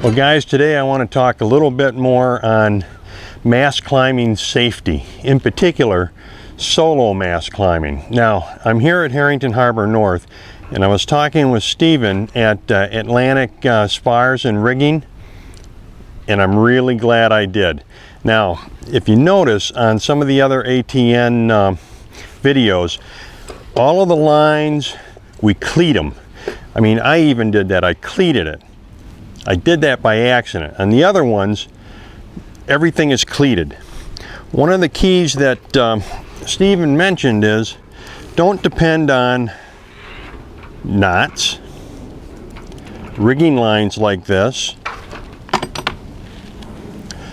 Well guys, today I want to talk a little bit more on mast climbing safety, in particular solo mast climbing. Now I'm here at Herrington Harbour North, and I was talking with Stephen at Atlantic Spars and Rigging, and I'm really glad I did. Now if you notice on some of the other ATN videos, all of the lines, we cleat them. I mean, I even did that. I cleated it. I did that by accident. On the other ones, everything is cleated. One of the keys that Stephen mentioned is don't depend on knots, rigging lines like this,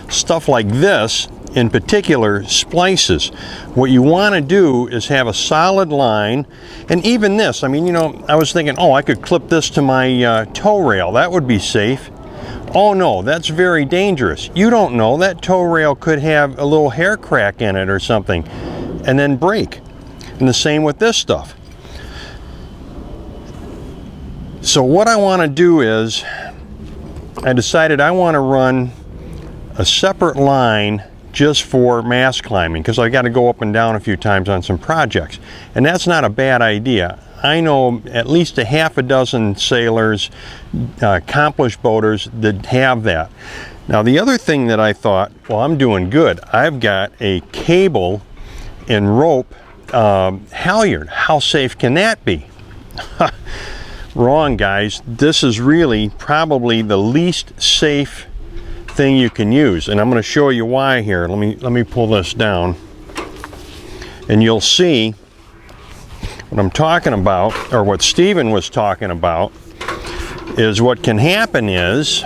stuff like this, in particular splices. What you want to do is have a solid line, and even this, I mean, you know, I was thinking, oh, I could clip this to my tow rail, that would be safe. Oh no, that's very dangerous. You don't know, that tow rail could have a little hair crack in it or something and then break. And the same with this stuff. So what I want to do is, I decided I want to run a separate line just for mast climbing, because I got to go up and down a few times on some projects, and that's not a bad idea. I know at least a half a dozen sailors, accomplished boaters that have that. Now the other thing that I thought, well, I'm doing good. I've got a cable and rope halyard. How safe can that be? Wrong, guys. This is really probably the least safe thing you can use, and I'm going to show you why here. Let me pull this down, and you'll see what I'm talking about, or what Stephen was talking about, is what can happen is,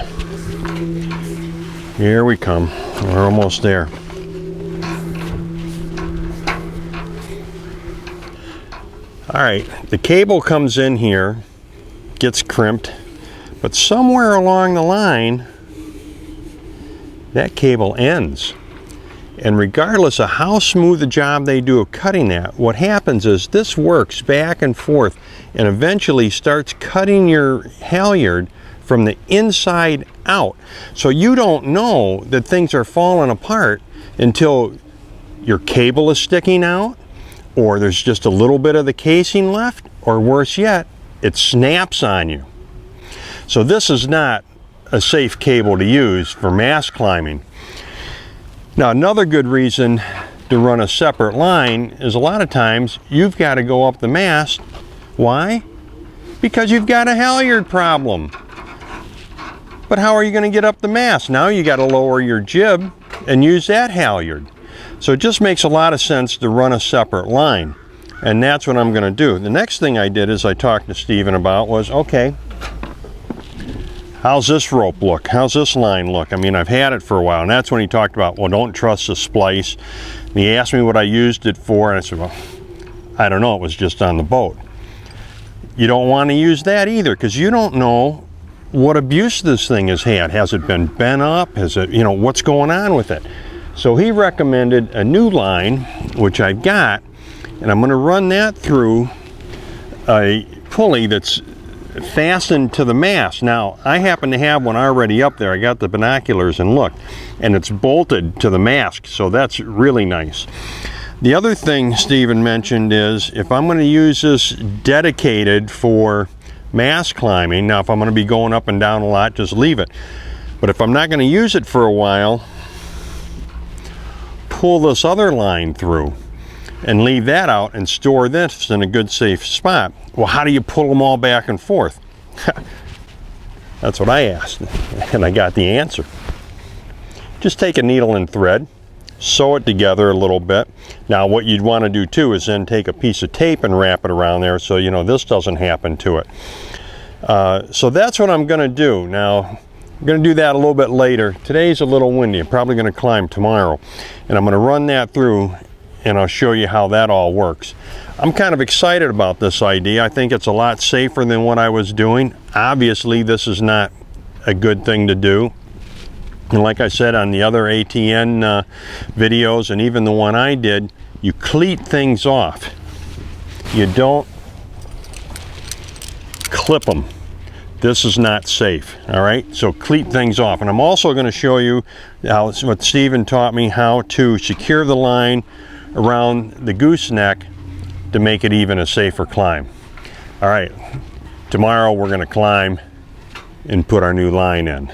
here we come, we're almost there. All right, the cable comes in here, gets crimped, but somewhere along the line that cable ends. And regardless of how smooth a job they do of cutting that, what happens is this works back and forth and eventually starts cutting your halyard from the inside out. So you don't know that things are falling apart until your cable is sticking out, or there's just a little bit of the casing left, or worse yet, it snaps on you. So this is not a safe cable to use for mast climbing. Now another good reason to run a separate line is a lot of times you've got to go up the mast. Why? Because you've got a halyard problem. But how are you going to get up the mast? Now you got to lower your jib and use that halyard. So it just makes a lot of sense to run a separate line, and that's what I'm going to do. The next thing I did is I talked to Stephen about was, okay, how's this rope look? How's this line look? I mean, I've had it for a while, and that's when he talked about, well, don't trust the splice. And he asked me what I used it for, and I said, well, I don't know, it was just on the boat. You don't want to use that either, because you don't know what abuse this thing has had. Has it been bent up? Has it, you know, what's going on with it? So he recommended a new line, which I've got, and I'm going to run that through a pulley that's fastened to the mast. Now I happen to have one already up there. I got the binoculars and looked, and it's bolted to the mast, so that's really nice. The other thing Stephen mentioned is if I'm going to use this dedicated for mast climbing, now if I'm going to be going up and down a lot, just leave it. But if I'm not going to use it for a while, pull this other line through and leave that out and store this in a good safe spot. Well, how do you pull them all back and forth? That's what I asked, and I got the answer. Just take a needle and thread, sew it together a little bit. Now what you'd want to do too is then take a piece of tape and wrap it around there so you know this doesn't happen to it. So that's what I'm going to do. Now I'm going to do that a little bit later. Today's a little windy. I'm probably going to climb tomorrow, and I'm going to run that through and I'll show you how that all works. I'm kind of excited about this idea. I think it's a lot safer than what I was doing. Obviously this is not a good thing to do, and like I said on the other ATN videos, and even the one I did, you cleat things off. You don't clip them. this is not safe. All right, so cleat things off. And I'm also going to show you what Stephen taught me, how to secure the line around the gooseneck to make it even a safer climb. All right, tomorrow we're going to climb and put our new line in.